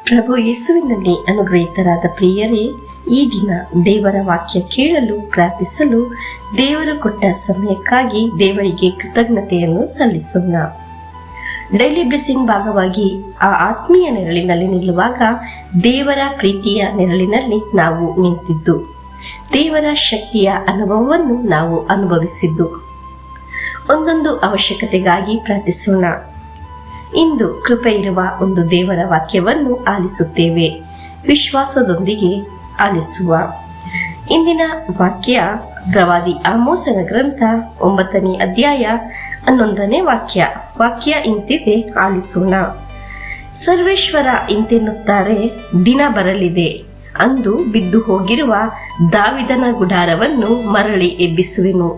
ಪ್ರಭು ಯೇಸುವಿನಲ್ಲಿ ಅನುಗ್ರಹಿತರಾದ ಪ್ರಿಯರೇ, ಈ ದಿನ ದೇವರ ವಾಕ್ಯ ಕೇಳಲು ಪ್ರಾರ್ಥಿಸಲು ದೇವರು ಕೊಟ್ಟ ಸಮಯಕ್ಕಾಗಿ ದೇವರಿಗೆ ಕೃತಜ್ಞತೆಯನ್ನು ಸಲ್ಲಿಸೋಣ. ಡೈಲಿ ಬ್ಲೆಸ್ಸಿಂಗ್ ಭಾಗವಾಗಿ ಆ ಆತ್ಮೀಯ ನೆರಳಿನಲ್ಲಿ ನಿಲ್ಲುವಾಗ ದೇವರ ಪ್ರೀತಿಯ ನೆರಳಿನಲ್ಲಿ ನಾವು ನಿಂತಿದ್ದು, ದೇವರ ಶಕ್ತಿಯ ಅನುಭವವನ್ನು ನಾವು ಅನುಭವಿಸಿದ್ದು. ಒಂದೊಂದು ಅವಶ್ಯಕತೆಗಾಗಿ ಪ್ರಾರ್ಥಿಸೋಣ. ಇಂದು ಕೃಪೆ ಇರುವ ಒಂದು ದೇವರ ವಾಕ್ಯವನ್ನು ಆಲಿಸುತ್ತೇವೆ. ವಿಶ್ವಾಸದೊಂದಿಗೆ ಆಲಿಸುವ ಇಂದಿನ ವಾಕ್ಯ ಪ್ರವಾದಿ ಆಮೋಸನ ಗ್ರಂಥ 9ನೇ ಅಧ್ಯಾಯ 11ನೇ ವಾಕ್ಯ ಇಂತಿದೆ, ಆಲಿಸೋಣ. ಸರ್ವೇಶ್ವರ ಇಂತೆನ್ನುತ್ತಾರೆ, ದಿನ ಬರಲಿದೆ, ಅಂದು ಬಿದ್ದು ಹೋಗಿರುವ ದಾವಿದನ ಗುಡಾರವನ್ನು ಮರಳಿ ಎಬ್ಬಿಸುವೆನು,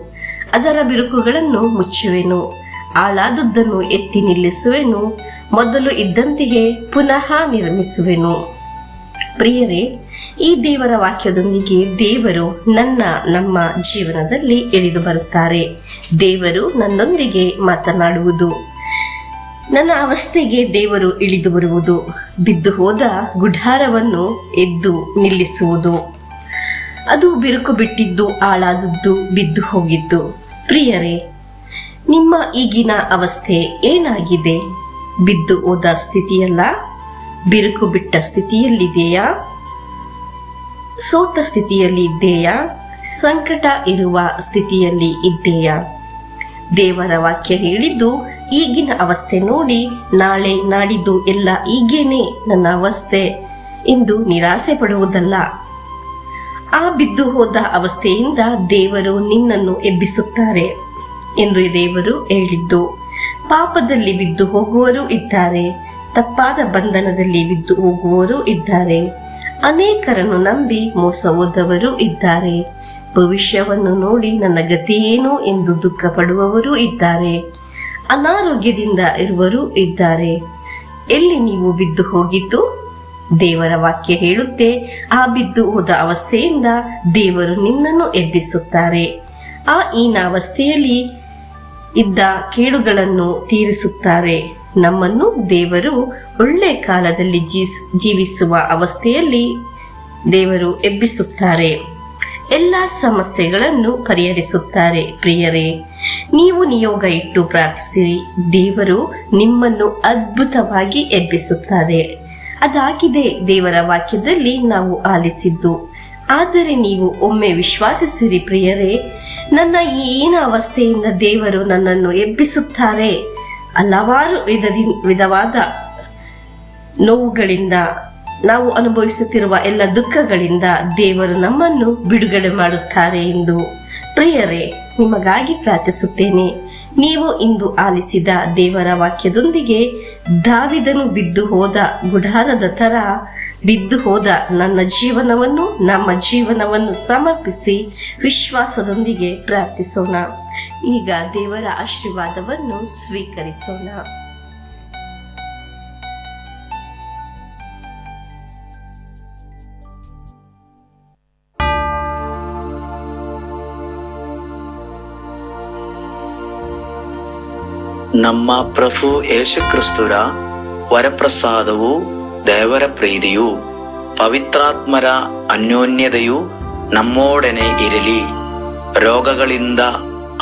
ಅದರ ಬಿರುಕುಗಳನ್ನು ಮುಚ್ಚುವೆನು, ಆಳಾದುದನ್ನು ಎತ್ತಿ ನಿಲ್ಲಿಸುವೆನು, ಮೊದಲು ಇದ್ದಂತೆಯೇ ಪುನಃ ನಿರ್ಮಿಸುವೆನು. ಪ್ರಿಯರೇ, ಈ ದೇವರ ವಾಕ್ಯದೊಂದಿಗೆ ದೇವರು ನಮ್ಮ ಜೀವನದಲ್ಲಿ ಇಳಿದು ಬರುತ್ತಾರೆ. ದೇವರು ನನ್ನೊಂದಿಗೆ ಮಾತನಾಡುವುದು, ನನ್ನ ಅವಸ್ಥೆಗೆ ದೇವರು ಇಳಿದು ಬರುವುದು, ಬಿದ್ದು ಹೋದ ಗುಡಾರವನ್ನು ಎದ್ದು ನಿಲ್ಲಿಸುವುದು, ಅದು ಬಿರುಕು ಬಿಟ್ಟಿದ್ದು, ಆಳಾದದ್ದು, ಬಿದ್ದು ಹೋಗಿದ್ದು. ಪ್ರಿಯರೇ, ನಿಮ್ಮ ಈಗಿನ ಅವಸ್ಥೆ ಏನಾಗಿದೆ? ಬಿದ್ದು ಹೋದ ಸ್ಥಿತಿಯಲ್ಲ, ಬಿರುಕು ಬಿಟ್ಟ ಸ್ಥಿತಿಯಲ್ಲಿದೆಯಾ? ಸೋತ ಸ್ಥಿತಿಯಲ್ಲಿ ಇದ್ದೀಯಾ? ಸಂಕಟ ಇರುವ ಸ್ಥಿತಿಯಲ್ಲಿ ಇದ್ದೀಯಾ? ದೇವರ ವಾಕ್ಯ ಹೇಳಿದ್ದು, ಈಗಿನ ಅವಸ್ಥೆ ನೋಡಿ ನಾಳೆ ನಾಡಿದ್ದು ಎಲ್ಲ ಈಗೇನೆ ನನ್ನ ಅವಸ್ಥೆ ಎಂದು ನಿರಾಸೆ ಪಡುವುದಲ್ಲ. ಆ ಬಿದ್ದು ಹೋದ ಅವಸ್ಥೆಯಿಂದ ದೇವರು ನಿನ್ನನ್ನು ಎಬ್ಬಿಸುತ್ತಾರೆ ಎಂದು ದೇವರು ಹೇಳಿದ್ದು. ಪಾಪದಲ್ಲಿ ಬಿದ್ದು ಹೋಗುವವರು ಇದ್ದಾರೆ, ತಪ್ಪಾದ ಬಂಧನದಲ್ಲಿ ಬಿದ್ದು ಹೋಗುವವರು ಇದ್ದಾರೆ, ಅನೇಕರನ್ನು ನಂಬಿ ಮೋಸ ಹೋದವರು ಇದ್ದಾರೆ, ಭವಿಷ್ಯವನ್ನು ನೋಡಿ ನನ್ನ ಗತಿ ಏನು ಎಂದು ದುಃಖ ಪಡುವವರು ಇದ್ದಾರೆ, ಅನಾರೋಗ್ಯದಿಂದ ಇರುವವರು ಇದ್ದಾರೆ. ಎಲ್ಲಿ ನೀವು ಬಿದ್ದು ಹೋಗಿದ್ದು? ದೇವರ ವಾಕ್ಯ ಹೇಳುತ್ತೆ, ಆ ಬಿದ್ದು ಹೋದ ಅವಸ್ಥೆಯಿಂದ ದೇವರು ನಿನ್ನನ್ನು ಎಬ್ಬಿಸುತ್ತಾರೆ. ಆ ಹೀನಾವಸ್ಥೆಯಲ್ಲಿ ಇದ್ದ ಕೇಡುಗಳನ್ನು ತೀರಿಸುತ್ತಾರೆ. ನಮ್ಮನ್ನು ದೇವರು ಒಳ್ಳೆ ಕಾಲದಲ್ಲಿ ಜೀವಿಸುವ ಅವಸ್ಥೆಯಲ್ಲಿ ದೇವರು ಎಬ್ಬಿಸುತ್ತಾರೆ. ಎಲ್ಲ ಸಮಸ್ಯೆಗಳನ್ನು ಪರಿಹರಿಸುತ್ತಾರೆ. ಪ್ರಿಯರೇ, ನೀವು ನಿಯೋಗ ಇಟ್ಟು ಪ್ರಾರ್ಥಿಸಿರಿ, ದೇವರು ನಿಮ್ಮನ್ನು ಅದ್ಭುತವಾಗಿ ಎಬ್ಬಿಸುತ್ತಾರೆ. ಅದಾಗಿದೆ ದೇವರ ವಾಕ್ಯದಲ್ಲಿ ನಾವು ಆಲಿಸಿದ್ದು. ಆದರೆ ನೀವು ಒಮ್ಮೆ ವಿಶ್ವಾಸಿಸಿರಿ ಪ್ರಿಯರೇ, ನನ್ನ ಈ ಹೀನ ಅವಸ್ಥೆಯಿಂದ ದೇವರು ನನ್ನನ್ನು ಎಬ್ಬಿಸುತ್ತಾರೆ. ಹಲವಾರು ವಿಧವಾದ ನೋವುಗಳಿಂದ, ನಾವು ಅನುಭವಿಸುತ್ತಿರುವ ಎಲ್ಲ ದುಃಖಗಳಿಂದ ದೇವರು ನಮ್ಮನ್ನು ಬಿಡುಗಡೆ ಮಾಡುತ್ತಾರೆ ಎಂದು. ಪ್ರಿಯರೇ, ನಿಮಗಾಗಿ ಪ್ರಾರ್ಥಿಸುತ್ತೇನೆ. ನೀವು ಇಂದು ಆಲಿಸಿದ ದೇವರ ವಾಕ್ಯದೊಂದಿಗೆ ದಾವಿದನು ಬಿದ್ದು ಹೋದ ಗುಡಾರದ ತರ ಬಿದ್ದು ಹೋದ ನಮ್ಮ ಜೀವನವನ್ನು ಸಮರ್ಪಿಸಿ ವಿಶ್ವಾಸದೊಂದಿಗೆ ಪ್ರಾರ್ಥಿಸೋಣ. ಈಗ ದೇವರ ಆಶೀರ್ವಾದವನ್ನು ಸ್ವೀಕರಿಸೋಣ. ನಮ್ಮ ಪ್ರಭು ಯೇಸುಕ್ರಿಸ್ತರ ವರಪ್ರಸಾದವು, ದೇವರ ಪ್ರೀತಿಯು, ಪವಿತ್ರಾತ್ಮರ ಅನ್ಯೋನ್ಯತೆಯು ನಮ್ಮೊಡನೆ ಇರಲಿ. ರೋಗಗಳಿಂದ,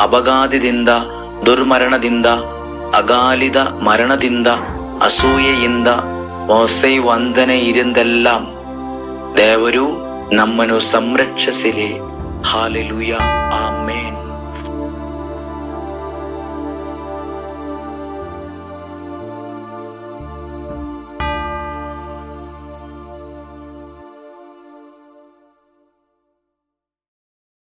ಅಪಘಾತದಿಂದ, ದುರ್ಮರಣದಿಂದ, ಅಗಾಲಿದ ಮರಣದಿಂದ, ಅಸೂಯೆಯಿಂದ, ಮೋಸೆ ವಂದನೆಯಿಂದೆല്ലാം ದೇವರು ನಮ್ಮನ್ನು ಸಂರಕ್ಷಿಸಲಿ. Hallelujah, amen.